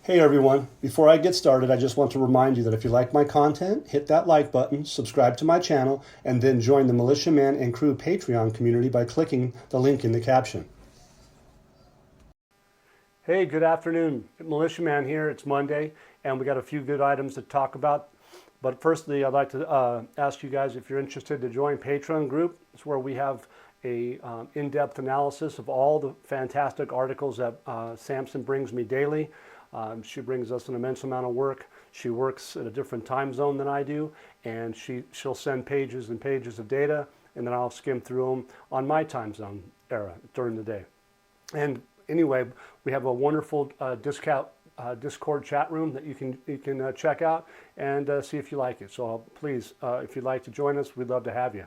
Hey everyone, before I get started, I just want to remind you that if you like my content, hit that like button, subscribe to my channel, and then join the Militiaman and Crew Patreon community by clicking the link in the caption. Hey, good afternoon. Militiaman here. It's Monday, and we got a few good items to talk about. But firstly, I'd like to ask you guys if you're interested to join Patreon group. It's where we have a in-depth analysis of all the fantastic articles that Samson brings me daily. She brings us an immense amount of work. She works at a different time zone than I do, and she'll send pages and pages of data, and then I'll skim through them on my time zone era during the day. And anyway, we have a wonderful Discord chat room that you can check out and see if you like it. So please, if you'd like to join us, we'd love to have you.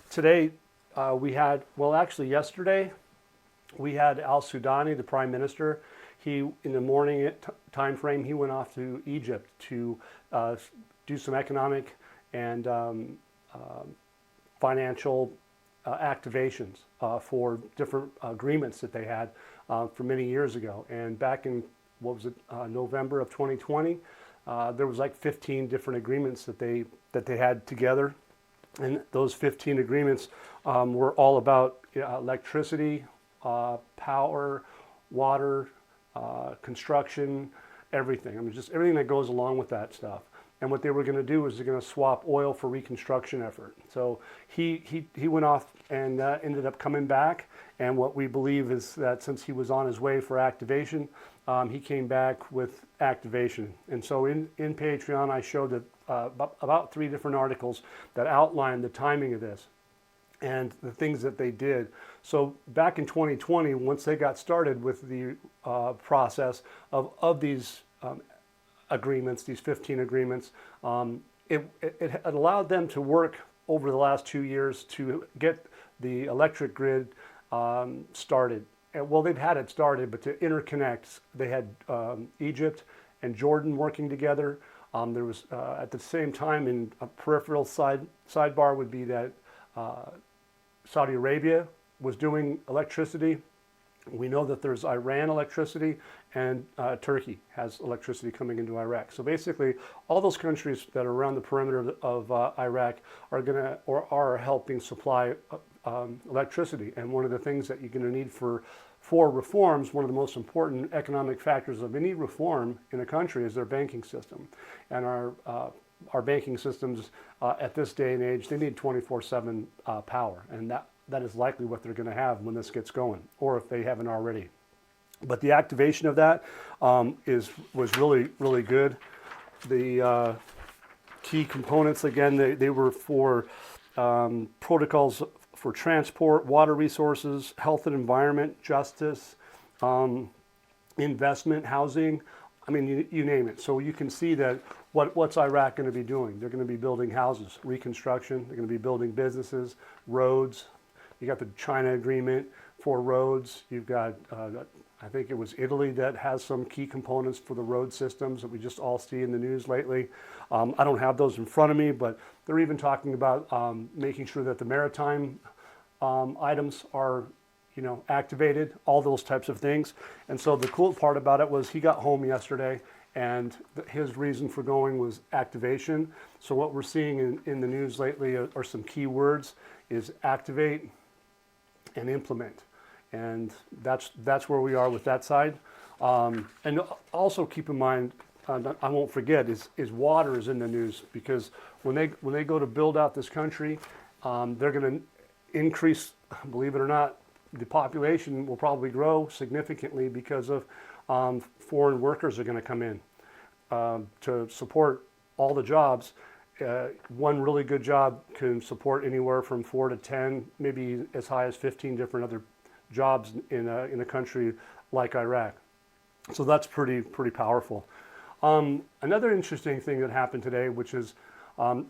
Today we had, well, actually yesterday we had Al-Sudani, the Prime Minister. He, in the morning time frame, he went off to Egypt to do some economic and financial activations for different agreements that they had for many years ago. And back in, what was it, November of 2020, there was like 15 different agreements that they had together. And those 15 agreements were all about electricity, power, water, construction, everything. I mean, just everything that goes along with that stuff. And what they were going to do is they're going to swap oil for reconstruction effort. So he went off and ended up coming back. And what we believe is that since he was on his way for activation, he came back with activation. And so in Patreon, I showed that, about 3 different articles that outline the timing of this and the things that they did. So back in 2020, once they got started with the process of these agreements, these 15 agreements, it allowed them to work over the last 2 years to get the electric grid started. And, well, they've had it started, but to interconnect, they had Egypt and Jordan working together. There was, at the same time, in a peripheral sidebar would be that Saudi Arabia was doing electricity. We know that there's Iran electricity, and Turkey has electricity coming into Iraq. So basically, all those countries that are around the perimeter of Iraq are helping supply electricity. And one of the things that you're going to need for reforms, one of the most important economic factors of any reform in a country is their banking system. And our banking systems at this day and age, they need 24/7 power, and that is likely what they're going to have when this gets going, or if they haven't already. But the activation of that was really, really good. The key components, again, they were for protocols for transport, water resources, health and environment, justice, investment, housing. I mean, you name it. So you can see that what's Iraq going to be doing? They're going to be building houses, reconstruction. They're going to be building businesses, roads. You got the China agreement for roads. You've got, I think it was Italy that has some key components for the road systems that we just all see in the news lately. I don't have those in front of me, but they're even talking about making sure that the maritime items are, activated, all those types of things. And so the cool part about it was he got home yesterday, and his reason for going was activation. So what we're seeing in the news lately are some key words is activate and implement. And that's where we are with that side. And also keep in mind, I won't forget, is water is in the news, because when they go to build out this country, they're going to increase, believe it or not, the population will probably grow significantly because of foreign workers are going to come in to support all the jobs. One really good job can support anywhere from 4 to 10, maybe as high as 15 different other jobs in a country like Iraq. So that's pretty powerful. Another interesting thing that happened today, which is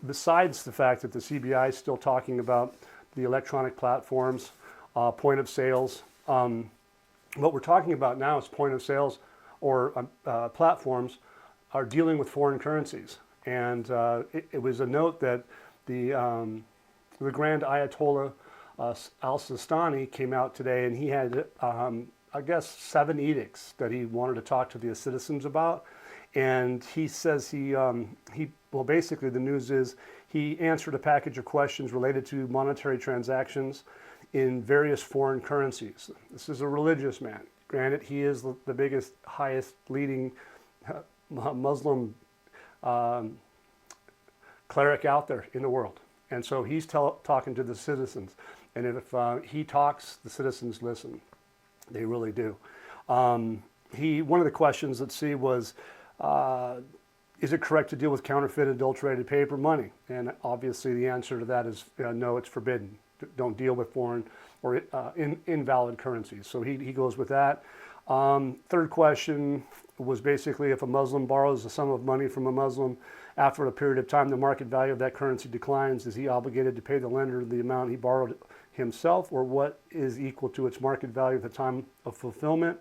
besides the fact that the CBI is still talking about the electronic platforms, point of sales, what we're talking about now is point of sales or platforms are dealing with foreign currencies. And it was a note that the Grand Ayatollah Al-Sistani came out today, and he had I guess, 7 edicts that he wanted to talk to the citizens about. And he says well, basically the news is he answered a package of questions related to monetary transactions in various foreign currencies. This is a religious man. Granted, he is the biggest, highest leading Muslim cleric out there in the world. And so he's talking to the citizens. And if he talks, the citizens listen. They really do. One of the questions, let's see, was, is it correct to deal with counterfeit, adulterated paper money? And obviously the answer to that is no, it's forbidden. Don't deal with foreign or invalid currencies. So he goes with that. Third question was basically, if a Muslim borrows a sum of money from a Muslim, after a period of time the market value of that currency declines, is he obligated to pay the lender the amount he borrowed himself, or what is equal to its market value at the time of fulfillment?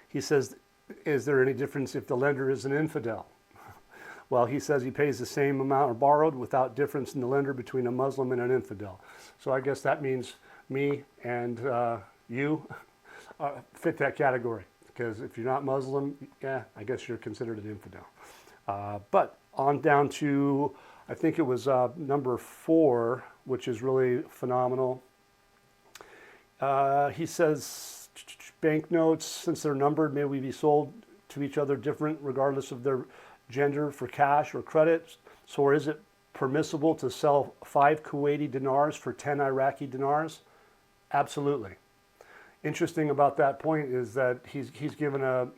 He says, is there any difference if the lender is an infidel? Well, he says he pays the same amount borrowed without difference in the lender between a Muslim and an infidel. So I guess that means me and you fit that category, because if you're not Muslim, yeah, I guess you're considered an infidel. But on down to, I think it was number 4, which is really phenomenal. He says, banknotes, since they're numbered, may we be sold to each other different regardless of their gender for cash or credit? So is it permissible to sell 5 Kuwaiti dinars for 10 Iraqi dinars? Absolutely. Interesting about that point is that he's given an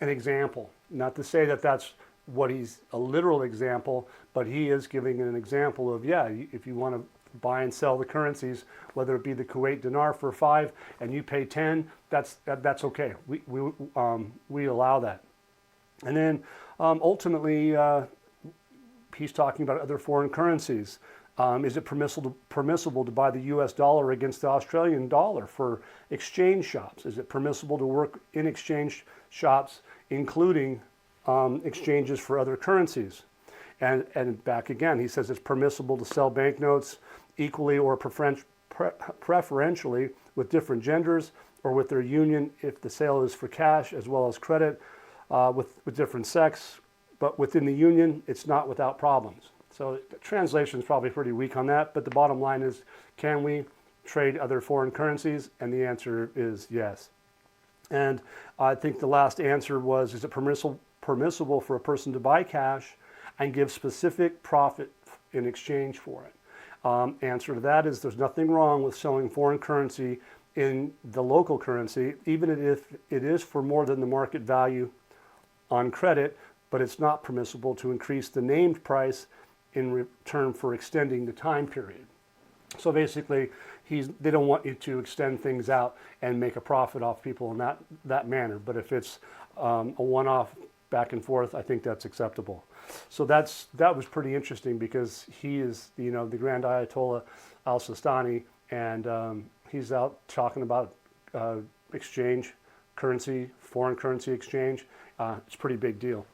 example. Not to say that that's what he's a literal example, but he is giving an example of, yeah, if you want to buy and sell the currencies, whether it be the Kuwait dinar for 5 and you pay 10, that's okay. We allow that. And then ultimately, he's talking about other foreign currencies. Is it permissible to buy the US dollar against the Australian dollar for exchange shops? Is it permissible to work in exchange shops, including exchanges for other currencies? And back again, he says it's permissible to sell banknotes equally or preferentially with different genders or with their union if the sale is for cash as well as credit with different sex. But within the union, it's not without problems. So the translation is probably pretty weak on that, but the bottom line is, can we trade other foreign currencies? And the answer is yes. And I think the last answer was, is it permissible for a person to buy cash and give specific profit in exchange for it? Answer to that is, there's nothing wrong with selling foreign currency in the local currency, even if it is for more than the market value on credit, but it's not permissible to increase the named price in return for extending the time period. So basically, they don't want you to extend things out and make a profit off people in that manner. But if it's a one-off back and forth, I think that's acceptable. So that was pretty interesting, because he is the Grand Ayatollah Al-Sistani, and he's out talking about exchange, currency, foreign currency exchange. It's a pretty big deal.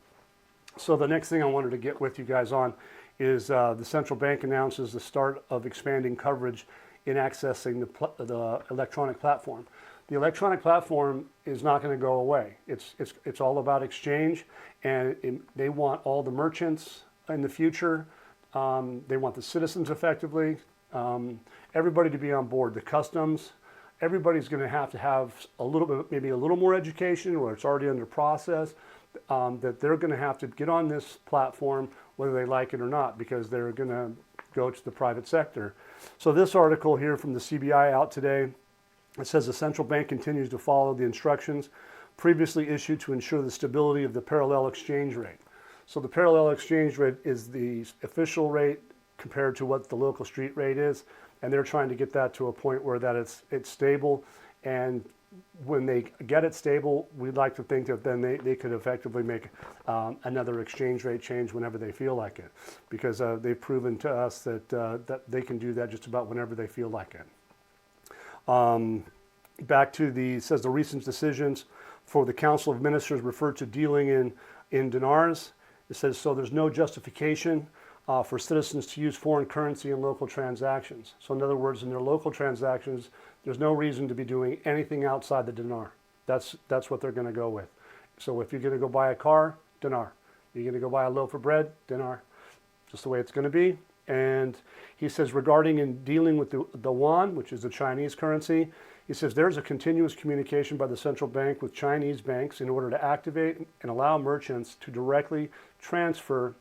So the next thing I wanted to get with you guys on is the central bank announces the start of expanding coverage in accessing the electronic platform. The electronic platform is not going to go away. It's all about exchange, and they want all the merchants in the future. They want the citizens effectively, everybody to be on board. The customs, everybody's going to have a little bit, maybe a little more education, or it's already under process. That they're going to have to get on this platform whether they like it or not, because they're going to go to the private sector. So this article here from the CBI out today, it says the central bank continues to follow the instructions previously issued to ensure the stability of the parallel exchange rate. So the parallel exchange rate is the official rate compared to what the local street rate is, and they're trying to get that to a point where that it's stable. And when they get it stable, we'd like to think that then they could effectively make another exchange rate change whenever they feel like it, because they've proven to us that they can do that just about whenever they feel like it. Back to says the recent decisions for the Council of Ministers refer to dealing in dinars. It says, so there's no justification for citizens to use foreign currency in local transactions. So in other words, in their local transactions, there's no reason to be doing anything outside the dinar. That's what they're going to go with. So if you're going to go buy a car, dinar. You're going to go buy a loaf of bread, dinar. Just the way it's going to be. And he says regarding in dealing with the yuan, which is the Chinese currency, he says there's a continuous communication by the central bank with Chinese banks in order to activate and allow merchants to directly transfer,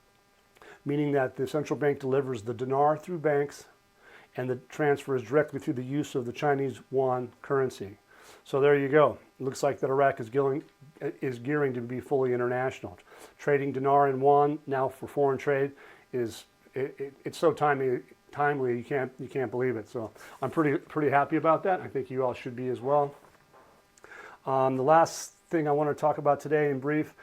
meaning that the central bank delivers the dinar through banks and the transfer is directly through the use of the Chinese yuan currency. So there you go. It looks like that Iraq is gearing to be fully international. Trading dinar and yuan now for foreign trade is it's so timely you can't believe it. So I'm pretty happy about that. I think you all should be as well. The last thing I want to talk about today in brief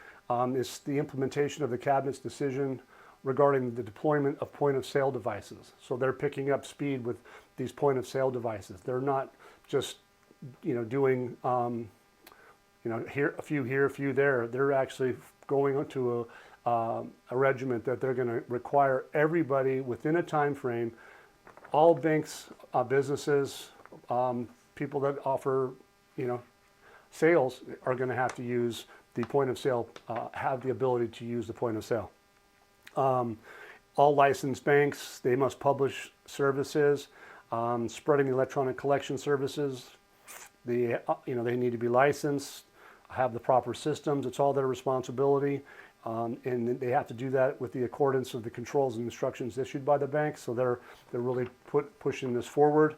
is the implementation of the cabinet's decision regarding the deployment of point-of-sale devices. So they're picking up speed with these point-of-sale devices. They're not just doing here a few there. They're actually going into a regiment that they're going to require everybody within a time frame, all banks, businesses, people that offer sales are going to have to use the point of sale, have the ability to use the point of sale. All licensed banks, they must publish services, spreading electronic collection services. They need to be licensed, have the proper systems. It's all their responsibility. And they have to do that with the accordance of the controls and instructions issued by the bank. So they're really pushing this forward.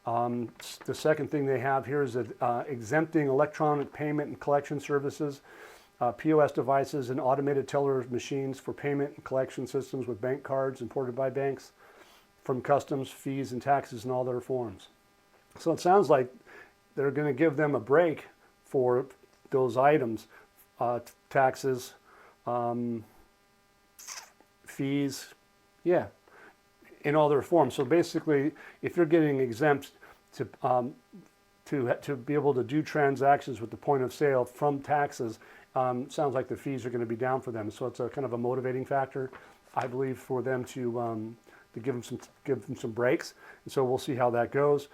The second thing they have here is that exempting electronic payment and collection services, POS devices, and automated teller machines for payment and collection systems with bank cards imported by banks from customs, fees, and taxes in all their forms. So it sounds like they're going to give them a break for those items, taxes, fees, yeah, in all their forms. So basically, if you're getting exempt to be able to do transactions with the point of sale from taxes, sounds like the fees are going to be down for them. So it's a kind of a motivating factor, I believe, for them to give them some breaks. And so we'll see how that goes.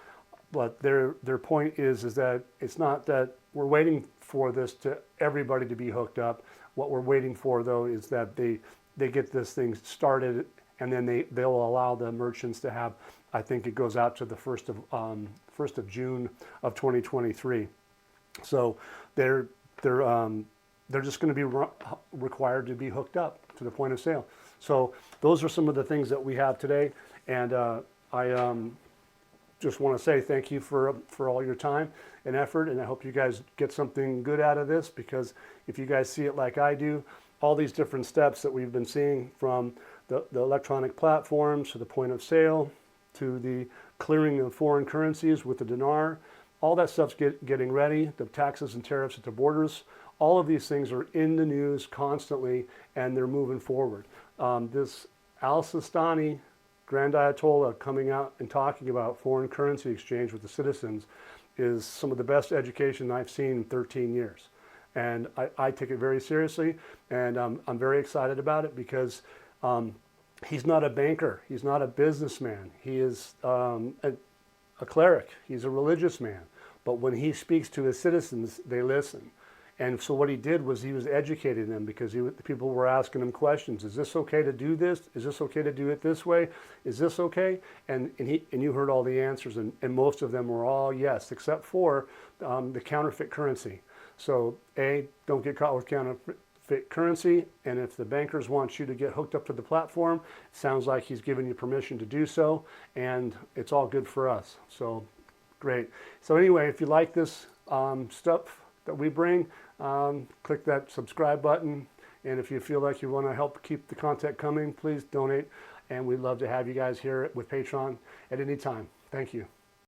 But their point is that it's not that we're waiting for this to everybody to be hooked up. What we're waiting for, though, is that they get this thing started, and then they'll allow the merchants to have. I think it goes out to the 1st of June of 2023. So they're just going to be required to be hooked up to the point of sale. So those are some of the things that we have today, and I just want to say thank you for all your time and effort, and I hope you guys get something good out of this, because if you guys see it like I do, all these different steps that we've been seeing, from the electronic platforms to the point of sale to the clearing of foreign currencies with the dinar, all that stuff's getting ready, the taxes and tariffs at the borders, all of these things are in the news constantly, and they're moving forward. This Al-Sustani Grand Ayatollah coming out and talking about foreign currency exchange with the citizens is some of the best education I've seen in 13 years. And I take it very seriously, and I'm very excited about it, because he's not a banker, he's not a businessman, he is a cleric, he's a religious man. But when he speaks to his citizens, they listen. And so what he did was he was educating them, because the people were asking him questions. Is this okay to do this? Is this okay to do it this way? Is this okay? And you heard all the answers, and most of them were all yes, except for the counterfeit currency. So don't get caught with counterfeit currency. And if the bankers want you to get hooked up to the platform, it sounds like he's giving you permission to do so, and it's all good for us. So great. So anyway, if you like this stuff that we bring, click that subscribe button, and if you feel like you want to help keep the content coming, please donate, and we'd love to have you guys here with Patreon at any time. Thank you.